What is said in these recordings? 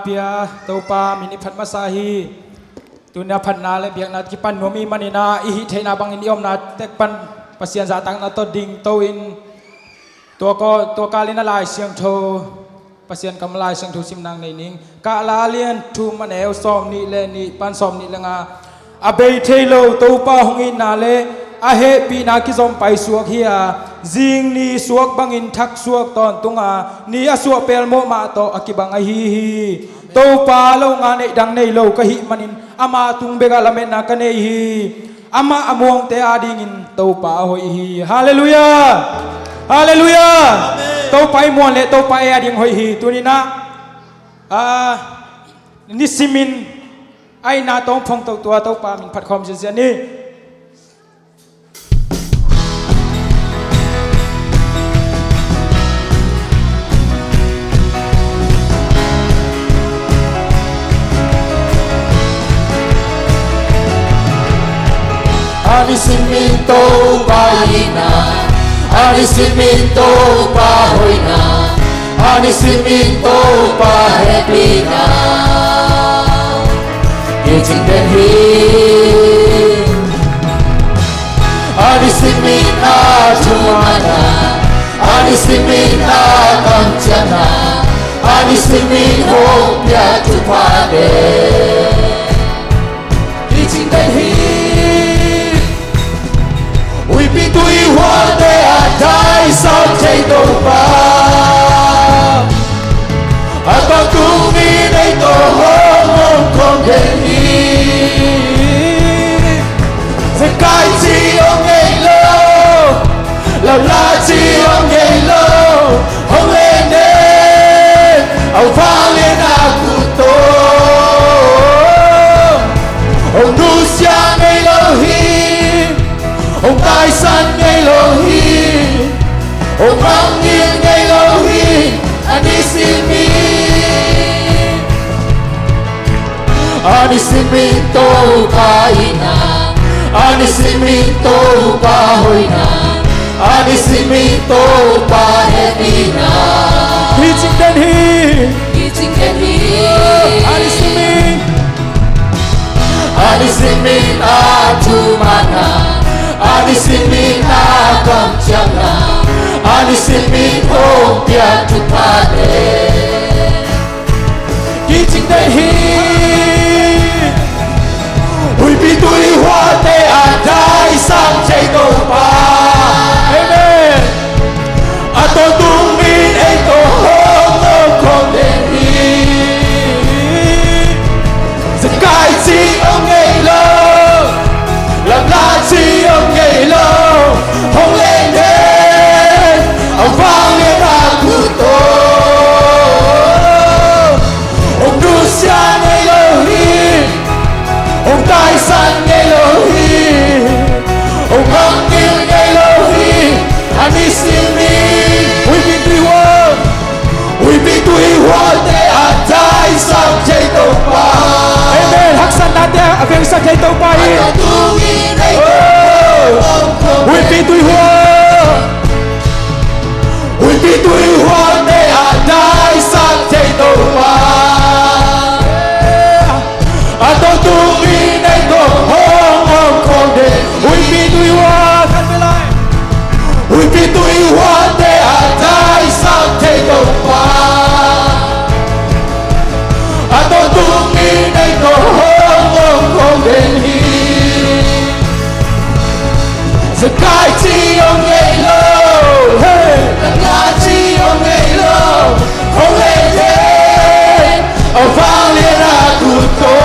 Pia topa mini phat masahi tunia phat na le biak na ki pan nomi manina ihi theina bangin iom na tek pan pasian za tang na to ding to in to kalina lai siang tho pasian kam lai siang thu sim nang nei ning ka la lian thu manel som ni le ni pan som ni lenga abei thelo topa hongin na le a he pi na ki zom pai suak hia jing ni suak bangin thak suak ton tunga ni a suak pel mo ma to akibang a hi to pa lo nga nei dang nei lo ka hi manin ama tung bega lamen na ka nei hi ama among te ading in to pa hoi hi hallelujah hallelujah to pai mon le to pa ading hoi hi tunina ni simin ai na tong phong to tua to pa min phat khom sia ni Ani siminto baina, ani siminto bahoina, ani siminto bahebina. Getting the hill, ani simina chumana, ani simina kamchana, ani simin hopya chupade. Getting the hill. Vì tôi hoa để thái sao chạy đâu ba, con cũng đi đây tổ hông không thể đi. Sẽ cái gì ông ngày lâu, làm la chi ông ngày lâu, không lên đến, ông vang lên aku tôi, ông nu sia ngày lâu hi. Ông tai san ngay lo hi, ông vang nghiêng ngay lo hi, ani siminto baina, ani siminto bahoina, ani siminto bahebina. Teaching them he, ani simin atumana. Ani simin akamchana, ani simin hopya chupade. teaching them he. Ui bi tui hoa te adai sang chạy đâu ba. Amen. A to tung min ei to hong không đến đi. Giật cái chi ông ngày lâu, làm la chi ông ngày lâu, không lên đến, ông vang lên aku tôi. Ông du xa ngày lâu hi, ông tai san ngày lâu hi, ông vang nghiêng ngày lâu hi, ani simin. Ui bi tui hoa te adai sang chạy đâu ba. Amen. Haksan natin ang abeng sa kay to pa hi. Ui bi tui hoa te adai sang chạy đâu ba. A to tung in ei to hong không đến. Ui bi tui hoa kan belai. Ui bi tui hoa te adai sang chạy đâu ba. A to tung in ei to hong không đến hi. Giật cái chi ông ngày lâu, làm la chi ông ngày lâu, không lên đến, ông vang lên aku tôi.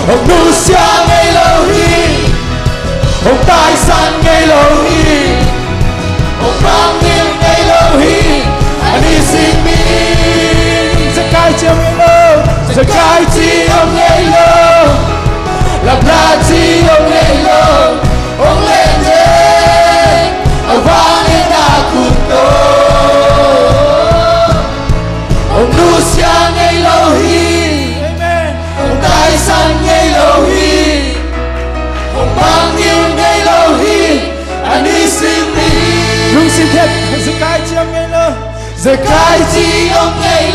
Ông nu sia ngày lâu hi, ông tai san ngày lâu hi, ông vang nghiêng ngày lâu hi, ani simin. Sa kay chiam ngelo. Giật cái chi ông ngày lâu, làm la chi ông ngày lâu, ông lên đến, ông vang lên aku tôi. Ông nu sia ngày lâu hi, Amen. ông tai san ngày lâu hi, ông vang nghiêng ngày lâu hi, ani simin. Yung si Ted, sa kay chiam ngelo. Giờ cái chi ông ngày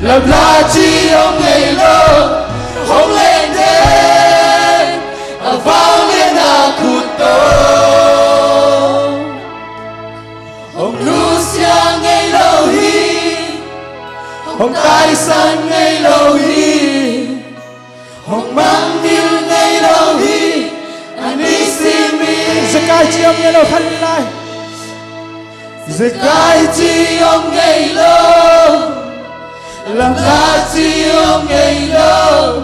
lập lá chi ông ngày lâu hồng lên đêm vang lên aku tô hồng Lucia ngày lâu hi hồng tai san ngày lâu hi hồng mang điêu ngày lâu hi anh đi xin mi Zakai chi ông nghe đâu thân lại Zakai chi ông ngày lâu làm lá chi ông ngày lâu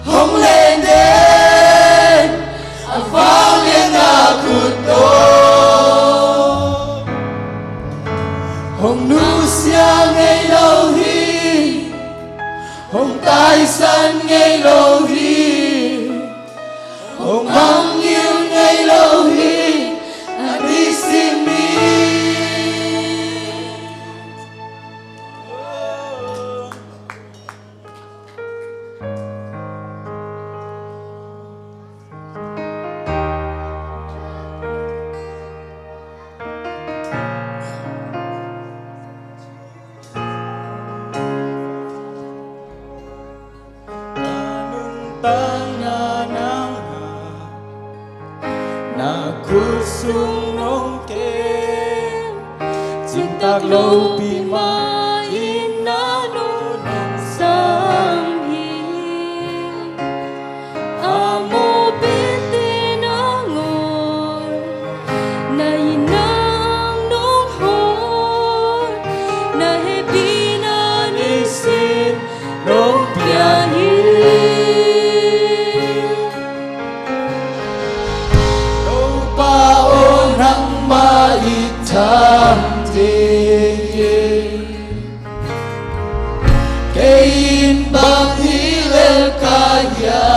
hồng lên đêm vang lên aku tô hồng Lucia ngày lâu hi hồng tai san ngày lâu hi hồng mang yêu ngày lâu hi anh đi xin mi kusung nong ke cinta lâu pi ma inano ng sanghi amo bitinangon na inang nong hon na hebinan isin nong biyahe Kain bang hilal kaya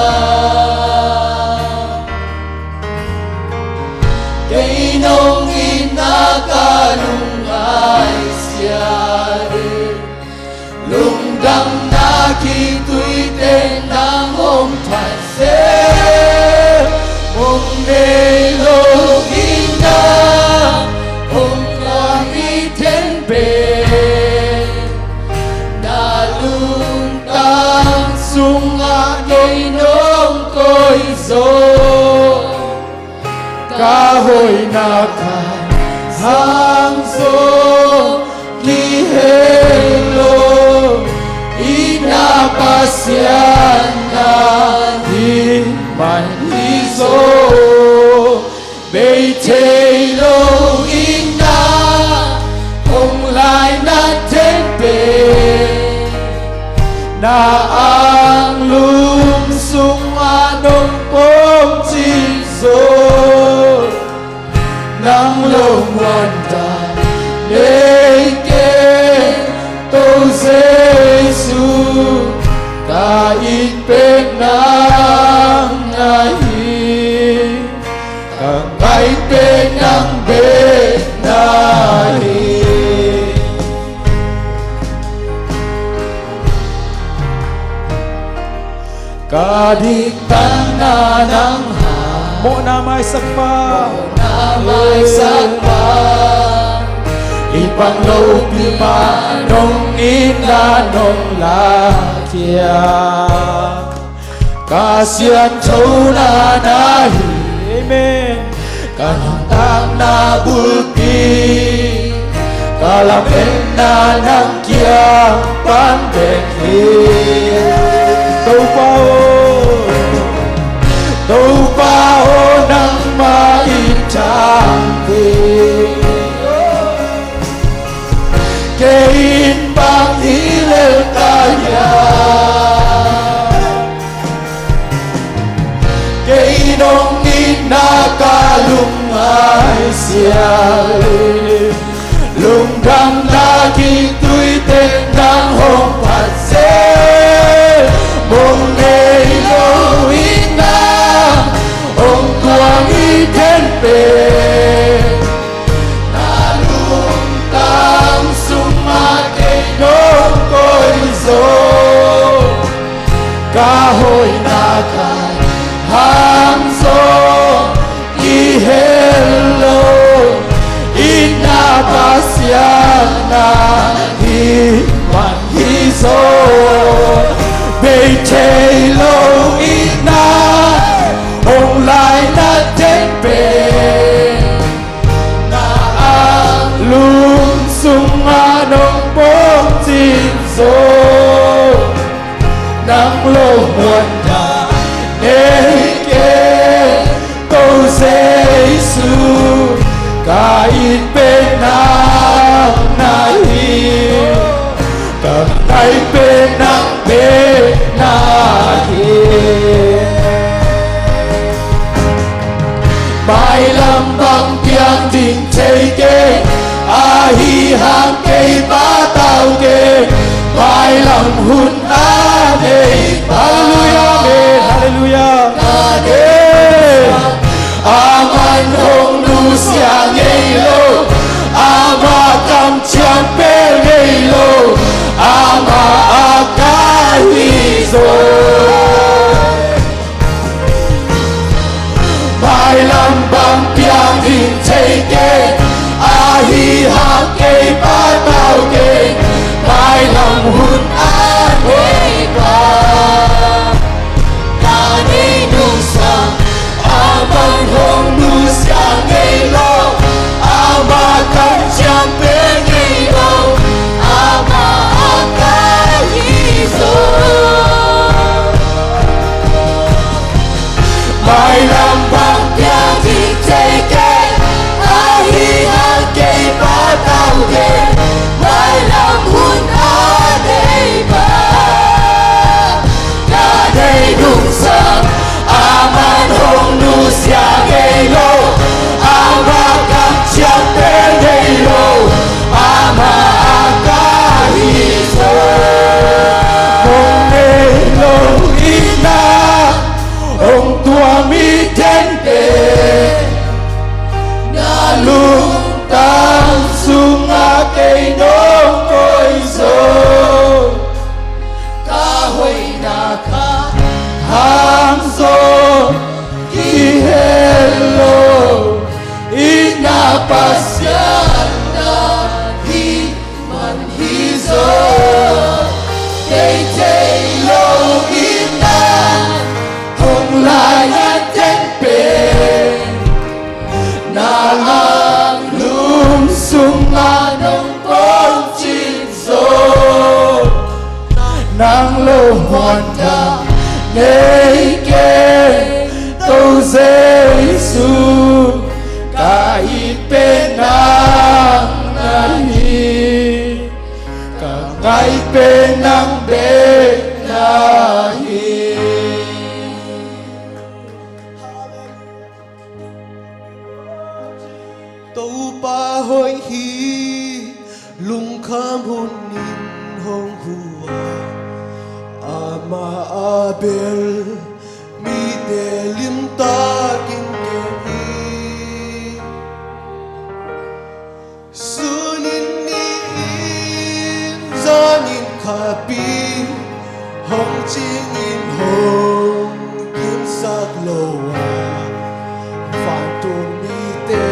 Kainong inakanong ay siyari Lungdang nakitu'y tenang hong panse Mong nelogin na Hong amiten pe Sunga kay nong ko'y so Kahoy na ka hangso Lihelo Inapasyan na di manhiso Beitelo ina Kung lai na tempe Na ang lumsong anong pong chisol Nang lumwanda Neke to Jesu Kahit penang nahi Kahit penang benahi Kadiktan na ng mo na may sakpa na may sagpa Ipangloob lima nung inanong lakya Kasyan chow na nahi amen Kanintang na bulki Kalamin na ng kiyang pandekhi Tupao ng maitangki Kain bang hilal kaya Kainong inakalungay siyali Lunggang nakitu'y tendang hong panse Mong nailoin na Ong kuwang itenpe Nalungtang sumakay nung koizo Kahoy na kay hangso Ihelo Inapasyan na himan hiso dô nắng lâu muôn nhà nê kê tô Giêsu cả ít bên nắng na hi cầm tay bên nắng bên na hi bài làm bằng tiếng đình chơi kê a hi hàng cây ba tàu kê bài làm hun a đây hallelujah hallelujah aman hong nu sia ngây lô ama cam chiang pe ngây lô ama a hi rồi bài làm bằng tiếng đình chơi kê a hi ha kê ba tao kê bài làm hun a kê ba ta đi nung sa aman hong nu sia ngây lô ama cam chiang pe ngây lô ama a hi rồi bài làm bằng tiếng đình chơi kê a hi ha kê ba tao kê bài làm hun a đây ba ta đây đúng sa aman hong nu sia ngây lô ama cam chiang pe ngây lô ama a hi rồi hong ngây lô ina ông tua mi ten te na lung tang sung a cây nông cội rồi ca hồi na kha hang zo ki hello ina pasiana hi man hi zo cây cây lo ina hong la ya ten pe na lang lum sung a nong bông chín rồi nang lo hoàn ta nê kê tô Giêsu cả ít bên nang na hi cả ngày bên nang bên na hi tàu ba hoi hi lung kham hun nin hong hua ama abel mi te lim ta kin ke hi sunin ni in zanin khapi hong ching in hong kim sak loa phản tu mi te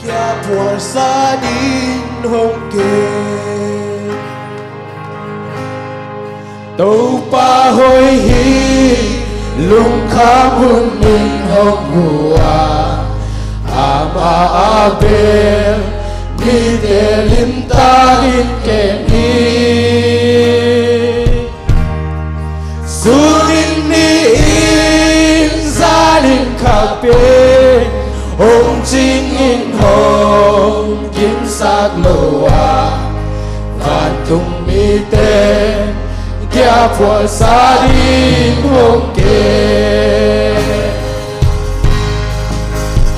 kia puar sa din hong ke tàu pa hoi hi lung kham hun min hong hua ama abel mi te lim ta in kem hi sunin ni in zanin khape hong ching in hong kim sak loa van tung mi te kia phua sa din hong ke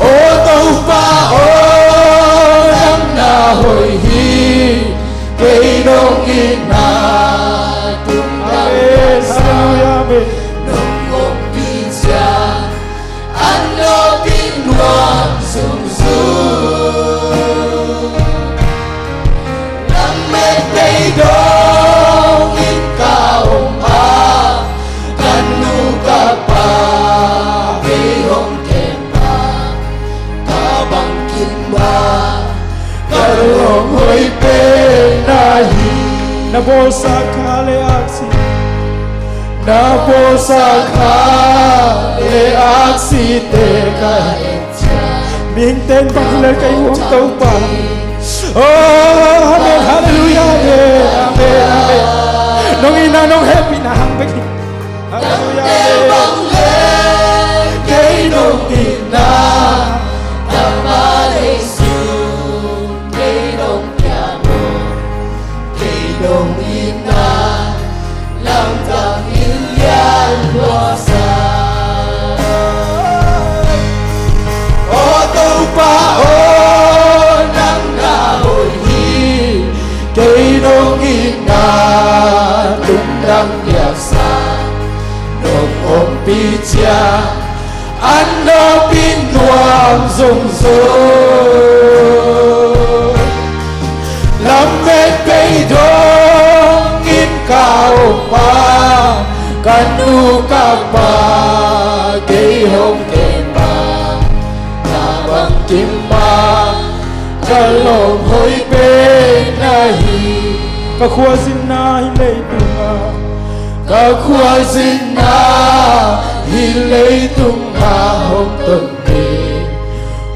ô tàu pa ô nắng na hồi hi cây nông in na tung amen hallelujah nong ngom pi cha an lo bin nuam sum su nam me cây dong in ka om a kan nu ka pa cây hong kem pa ka bang kin ba kal hong hoi pe na hi na bo sa khale aksi na po sa kha e aksi te ka miếng tên bằng lời cây uống tàu bằng oh amen hallelujah amen nông in na làm tang in lian loa sa ô tô pa ô nắng na hồi hi cây nông in na tung đăng đẹp sa nông ôm pi cha anh đã bin nuam rung rung làm mệt bay đông in cao pa kan nu các ba cây hồng kề ba na bằng kim ba cả lòng hối bên này ka khua sin na hi lei tunga cả khoa xin na hi lấy tung ma hồng tuần đi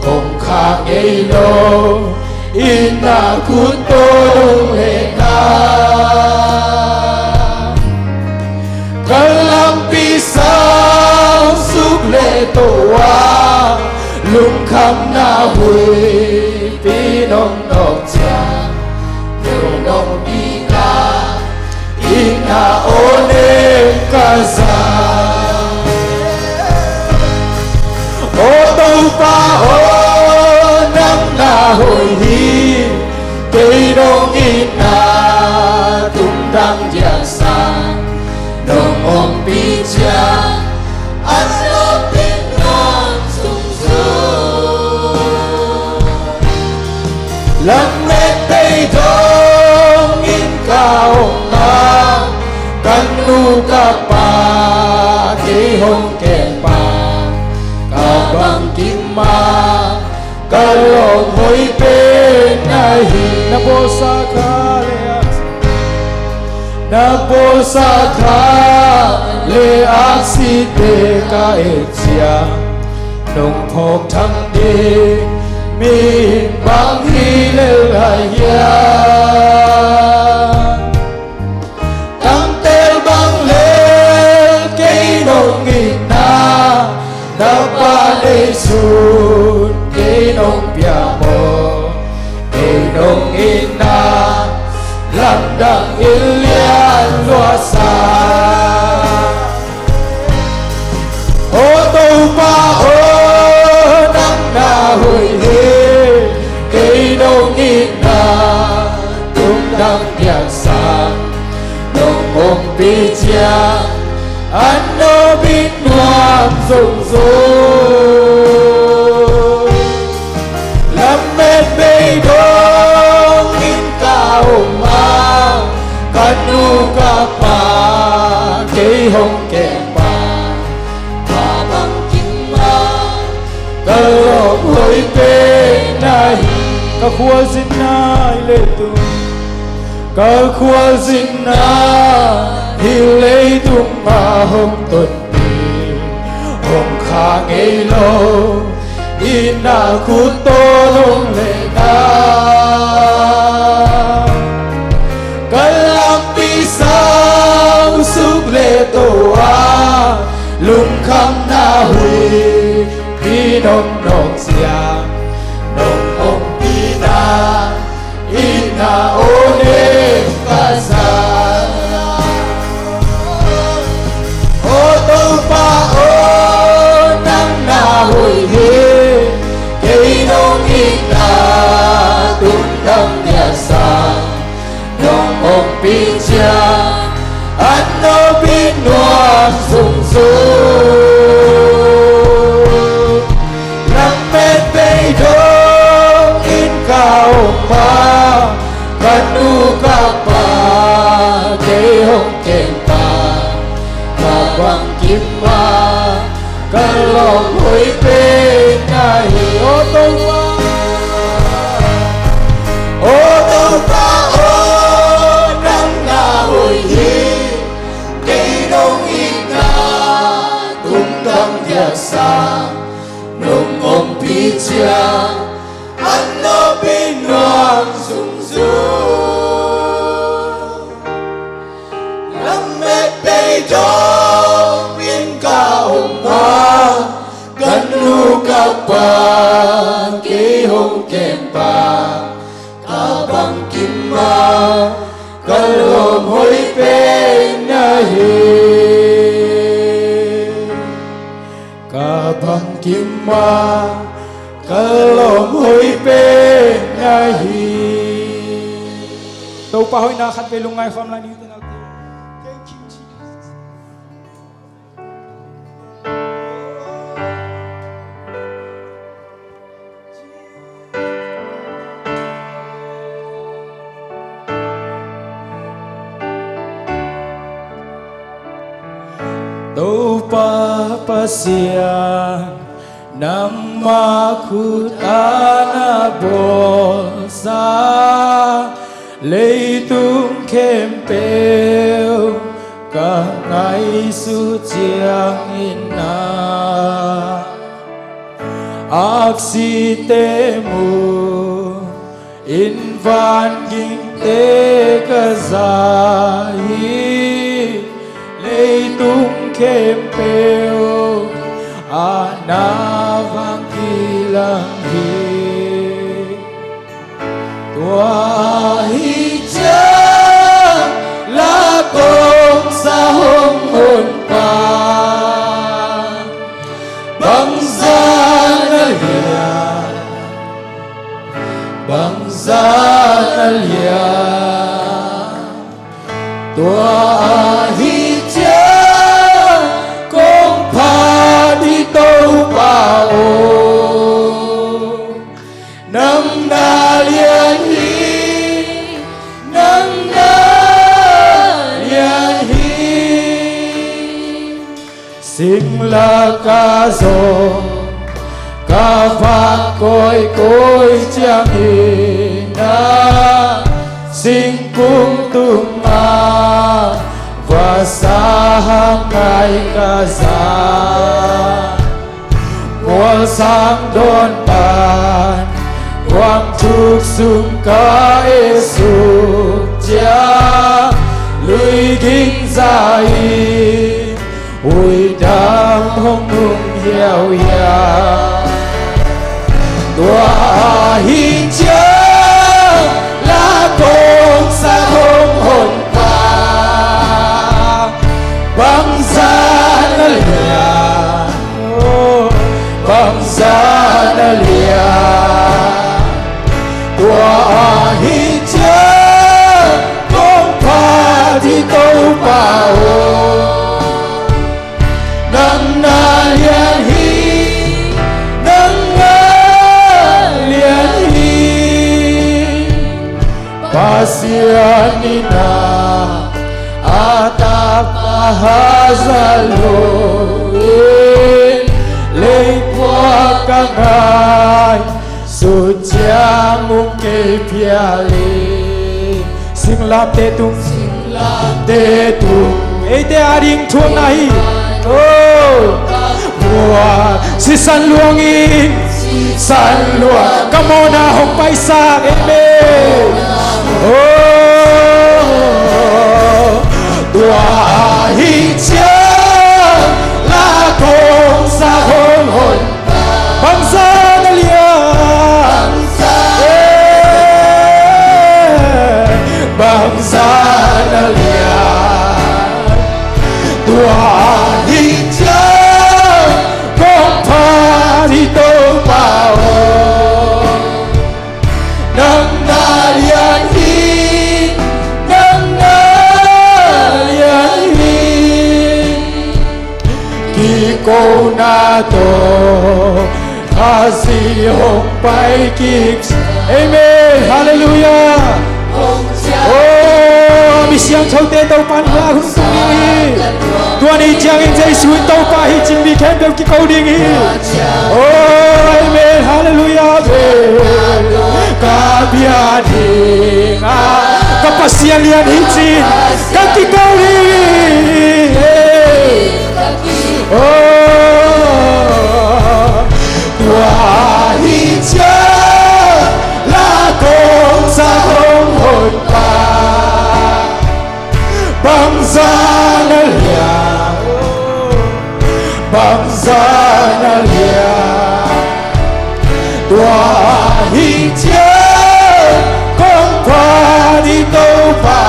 hồng khang ấy lô in na cút tô hệ na cả làm pi sao giúp lệ tổ a lung khăm na hui pi nông nọc cha nhiều nông đi na ina one kaza ô tô pa ô nắng na hồi hi cây đông ina tung đăng giang sa nông ôm pi cha anh lo tin non sung sung lắm mệt bay đông in cao kan nu ka pa ke hong ke pa ka bang kim ma ka lo hoi pe nahi na bo sa kha le na po sa kha le aksi te ka e chia nong phok thang de mi bang hi le la ya sun cây nông bia mồ cây nông ina làm đằng in lian loa sa ô tô pa ô nắng na hồi hi cây nông ina tung đăng đẹp sa nông ôm pi cha anh nó biết ngoan rung rung làm mệt bay đông in cao ma kan nu ka pa cây hồng kề pa pa bằng kim ma ka lo hoi pe nai ka khua sin na hi lei tu ka khua sin na hi lấy tung ma hồng tuần đi hồng khang ấy lô in na cút tô lông lệ na cái làm pi sao giúp lệ tổ a lung khăm na hui pi nông nọc giang nông ông pi na in na ô đê ca sa ô tô pa ô nắng na hồi hi cây nông ina tung đăng nhà sa nông ông pi cha anh nó biết ngoan rung rung làm mệt bay đông in cao pa kan nu ka pa cây hồng kề pa ka bang kim ma ka lo hoi pe nahi ô tô pa ô nắng na hồi hi cây nông ina tung đăng đẹp sa nông ôm pi cha anh nó bên ngoan rung rung làm mệt bay đông in cao ma kan nu cái lồng hối bên hi cả bằng kim hoa cái lồng hối bên hi Tau pa hoi na khat pe lungai khom la ni te nau te. Tau pa pasian nam makut anabosa lấy tung khem bèo cả ngày su chiang in na ác si te mu in van kinh tế cả dài lấy tung khem bèo ana vang kilang hi tua hi cha la công sa hồng hồn pa băng ra na lia tua hi cha công pa đi tâu pa ô năm na liên hi năm na liên hi sinh la ca zo ca pha côi côi chiang hi na sinh cung tung ma và sa ngai ca za mùa sang đón bàn quang trúc sung ca Giêsu cha lùi kinh dài ui đam hông nung hiao ya tua hi cha la công sa hông hồn pa băng ra na lia băng ra na lia tua hi cha công pa đi tâu pa ô năm na liên hi năm na liên hi pasianina ata pahazalo lấy qua các ngài su cha mung ke piali sing la te tung e te ading thuang nai oh mùa si san luangin san luang kamona hong pai sa amen oh tua hi cha la công sa hồn hồn băng sa na lia băng sa na lia tua hi cha công pha đi tâu pa ô năm na liên hi năm na liên hi kỳ cô na tô tha si hong pai kik amen hallelujah oh mi siang thâu te tâu pan la hung tung hi tua ni chang in jai suy tâu pa hi ching bi khem bel ki câu ding hi oh amen hallelujah ka bia ding a ka pasian lian hi chin ka ki câu ding oh tua hi cha la công sa hông hồn pa băng ra na lia băng ra na lia tua hi cha công pha đi tâu pa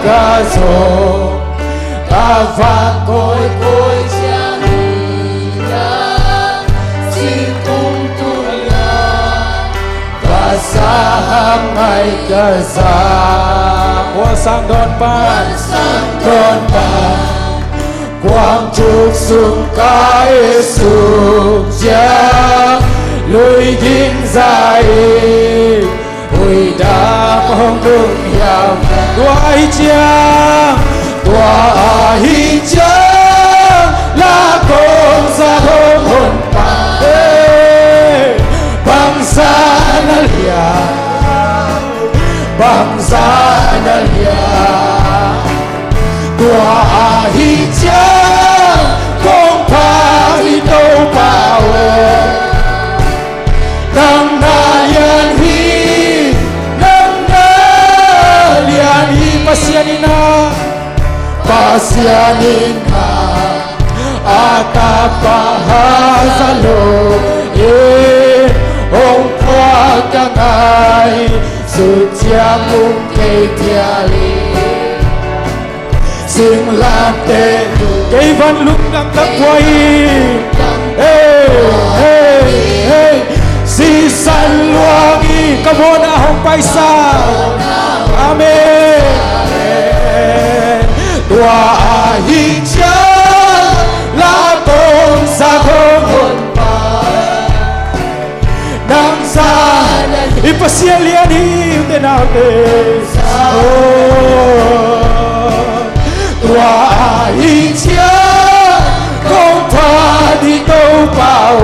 ca dồ ta vang côi côi cha mình đã xin cùng tu la và xa ham hay ca xa Qua sang đón ban sang con bà quang trục sung ca Giêsu cha lối kinh dài ôi đã mong đừng hiểm Tuai chiang tua hi cha là con sa hồn hồn bằng sa na lia bằng sa na lia tua hi cha con pa hi đâu bao nang na yan hi nang na lian hi Pasianina pasianina atapahazalo ông qua cả ngày sự chia mung cây tiali xin làm tên Cây văn lúc đang tắc quay si san luang y Kamona hong paisa Amen tua hi cha la tôn sa hồn nang sa Ipasian lian hi Te nào te tua hi cha không tha đi đâu bao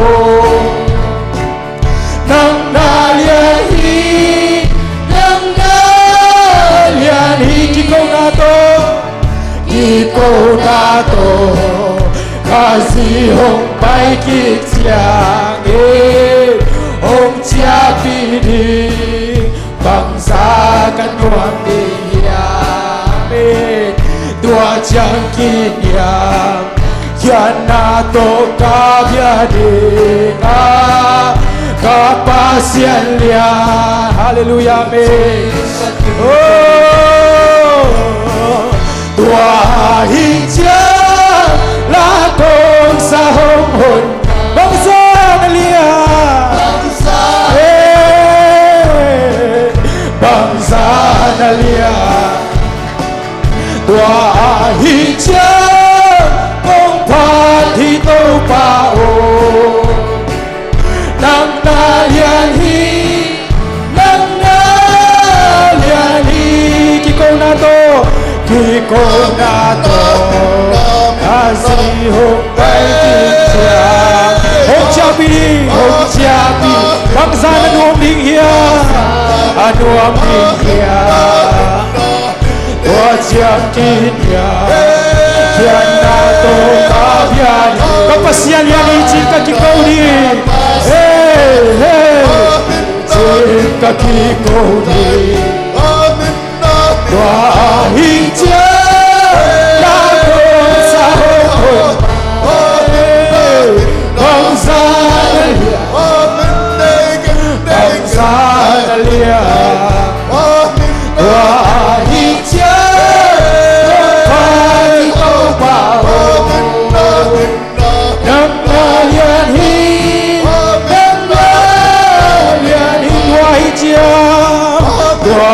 nang na lian hi nang na lian hi ki câu na to ki câu na to kazi hong pai ki chiang ông cha pi đi bằng xa căn nuông đi amen tua chẳng kỷ niệm kian na to ka bia đi ka pasien lia Hallelujah Amen tua hi cha la con sa hong hồn Bangsa na liya bangsa na lia tua hi cha con pa thi tô pa o nang na lian hi nang na lian hi ki câu na to kazi hong pai ki cha Hong cha pi hong cha pi Bangsa na nuông ding hiya anuam dia tua chiang tin ya kian na to ka bian Kapasian lian hi Chin ka ki kau di chin ka ki ko ni tua hi cha la ko sa ho bang sa lia bang sa lia tua hi cha pa ki to pa nang na lian hi nang na lian hi Tuai chiang tua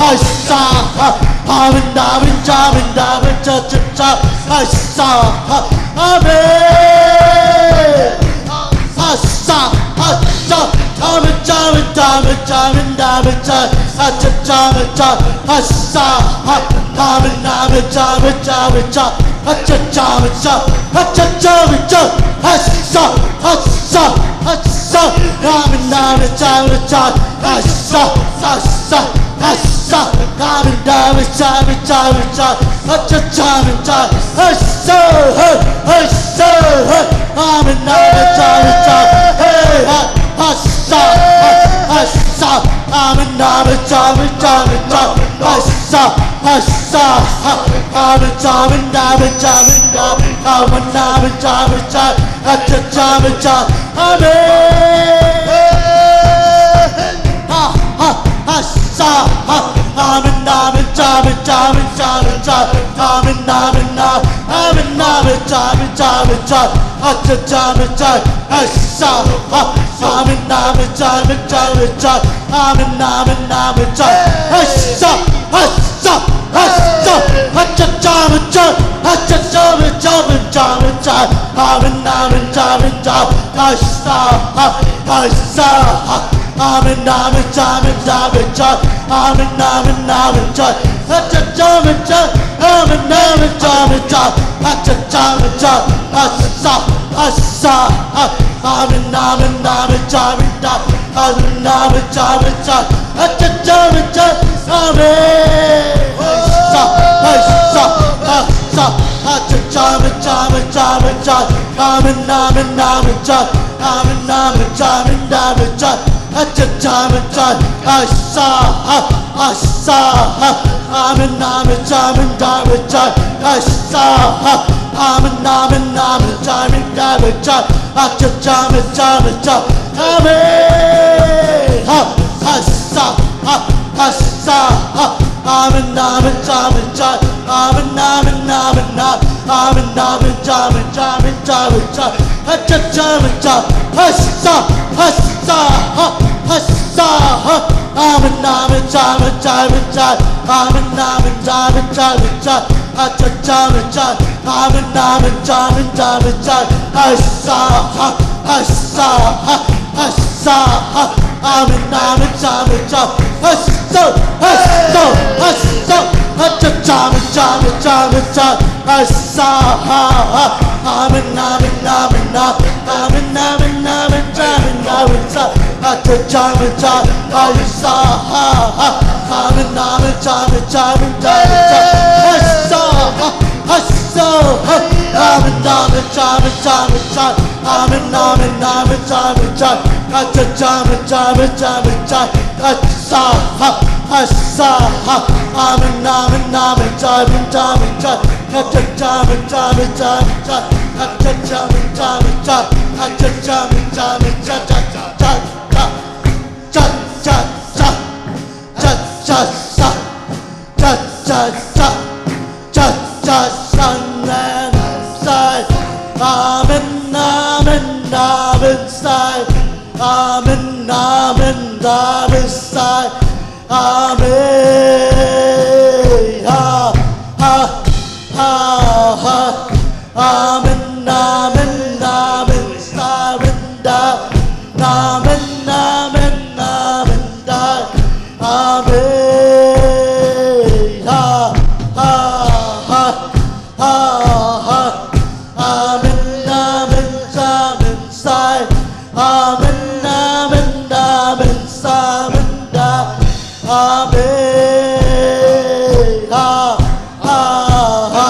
I saw Amen, amen, amen, amen, cha, cha, cha, asa, amen. Asa, asa, amen, amen, amen, amen, amen, cha, cha, cha, cha, asa, amen, amen, amen, amen, cha, cha, cha, cha, cha, cha, cha, asa, asa, asa, amen, amen, amen, cha, asa, asa, asa, amen, amen, amen, amen, cha, cha, cha, cha, asa, asa, amen, amen, amen, cha, hey, asa, asa, amen, amen, amen, amen, cha, asa, asa, amen, amen, amen, amen, amen, amen, amen, cha, cha, cha, cha, amen. Asa, amen, amen, amen, amen, amen, amen, amen, amen, amen, amen, amen, cha, cha, cha, asa, amen, amen, amen, amen, cha, amen, amen, amen, cha, asa, asa, asa, cha, cha, cha, cha, cha, cha, cha, amen, amen, amen, cha, asa, asa. Amen, amen, amen, amen, cha, amen, amen, amen, cha, cha, cha, cha, amen, amen, amen, cha, cha, cha, cha, asa, asa, amen, amen, amen, cha, amen, amen, amen, cha, cha, cha, cha, amen, asa, asa, asa, cha, cha, cha, cha, cha, amen, amen, amen, cha, amen, amen, amen, amen, cha. Cha, cha, cha, asa, asa, amen, amen, amen, amen, cha, asa, amen, amen, amen, amen, amen, cha, cha, cha, cha, amen, asa, asa, amen, amen, amen, cha, amen, amen, amen, amen, amen, amen, amen, amen, cha, cha, cha, cha, asa, asa, asa, amen, amen, amen, amen, cha, amen, amen, amen, amen, cha, cha, cha, cha, amen, amen, amen, amen, cha, asa, asa, asa, amen, amen, amen, cha, asa, asa, asa, cha, cha, cha, cha, cha, asa, amen, amen, amen, amen, amen, amen, amen, cha, cha, cha, cha, asa, amen, amen, amen, amen, cha, asa, asa, amen, amen, amen, amen, cha, amen, amen, amen, amen, cha, cha, cha, cha, amen, asa, asa, amen, amen, amen, amen, amen, cha, cha, cha, cha, amen, cha, cha, cha, amen, cha, cha, cha, amen, cha, cha, cha, cha, cha, cha, cha, cha, cha, cha, cha, cha, cha, cha, cha, amen, amen, amen, amen, amen, amen, amen, ha, ha, ha, ha, amen, amen, amen, amen, amen, amen, amen, amen, ha, ha, ha, ha, ha, amen, amen, amen, amen, amen, amen, amen, ha, ha, ha,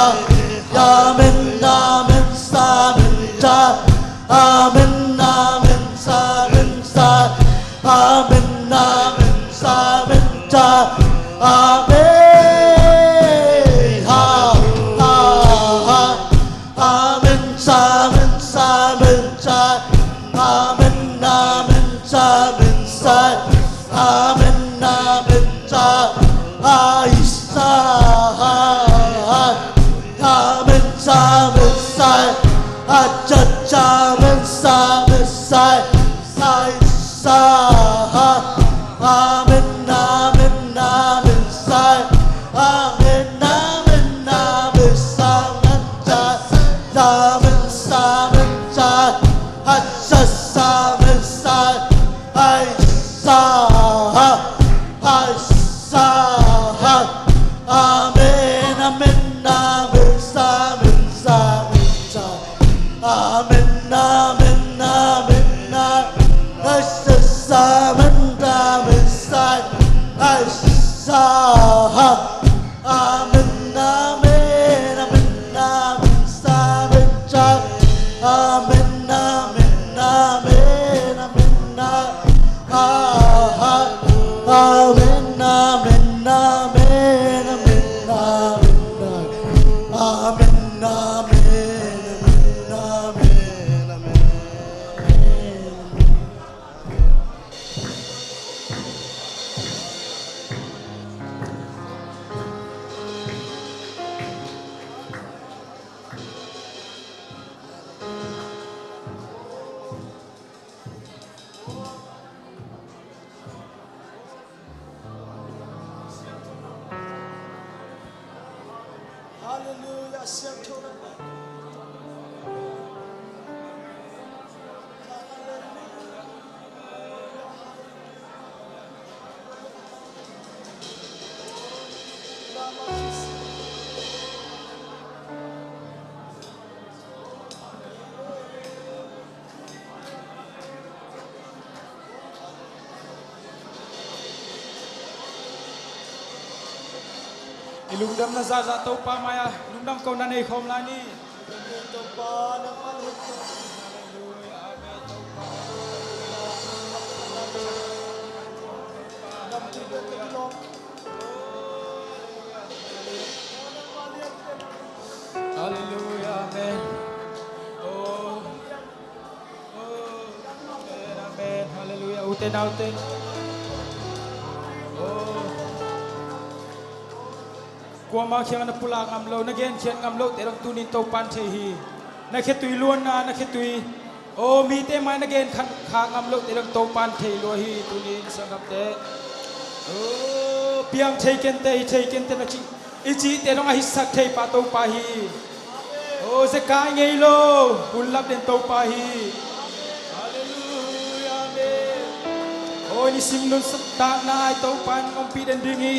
amen, amen, amen, amen, amen, amen, amen, amen, amen, amen, ha, ha, ha, amen, amen, amen, amen, amen, amen, amen, amen, Aisa, amen, amen, acha, amen, amen, Aisa, amen, amen, amen, amen. cha ha sa sa men sa hai sa ha sa ha amen amen amen sa men sa men sa amen amen amen ha sa sa men amen sa hai sa ha amen amen amen amen sa men sa amen amen amen amen ha ha amen amen amen amen amen amen amen. Hallelujah, siap Tuhan. Ilungdam na zaza tau pa maya, lungdam kau nanay khom lani. Hallelujah, amen. Oh, amen, amen, hallelujah. Uten, uten. Oh. Kwa ma khiang na pula ngam lo na gen khian ngam lo te rong tunin to pan the hi na khe tui luan na khe tui o mi te mai na gen khan kha ngam lo te rong to pan the lo hi tunin sangap te o piang thei ken te na chi ichi te rong a hi sak thei pa to pa hi o se kai ngei lo pul lap den to pa hi hallelujah amen o ni sim lun sak ta na ai to pan ngom pi den ding hi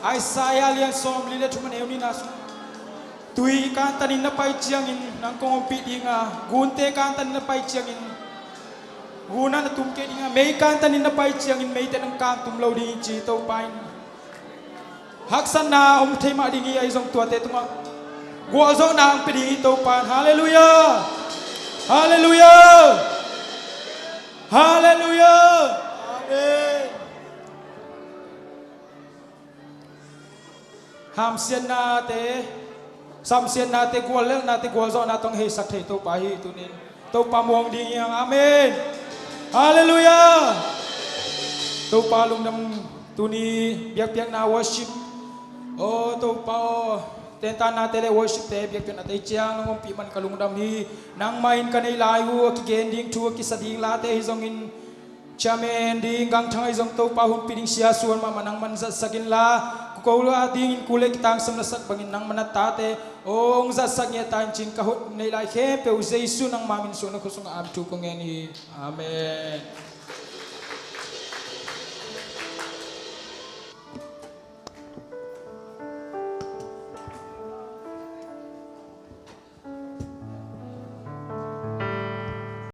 Isaiah lian som lile cuman euni nas tui kan tanin na pai chiang in nang kong pi dinga gunte kan tanin na pai chiang in guna na tumke dinga mei kan tanin na pai chiang in mei te nang kan tum lo ding chi to pain haksan na thei ma dingi ai jong tua te tunga go zo na ang pi dingi to pan hallelujah hallelujah hallelujah amen. Ham sian na te sam sian na te gwal lel na te gwal zo na tong he sak thei to pa hi tunin to pa muang ding yang amen hallelujah to pa lung nam tuni biak biak na worship o to pa ten ta na te le worship te biak biak na te chiang ngom pi man kalung dam hi nang main ka nei lai hu ki gen ding thu ki sading la te hi zong in chamen ding gang thang ai zong to pa hun pi ding sia suan ma manang man zat sakin la ko lo ading in kule kitang sam na sak bangin nang manatate ong za sak ye tan chin ka hut nei lai khe pe u jesu nang mamin su na khusung am tu ko ngeni amen.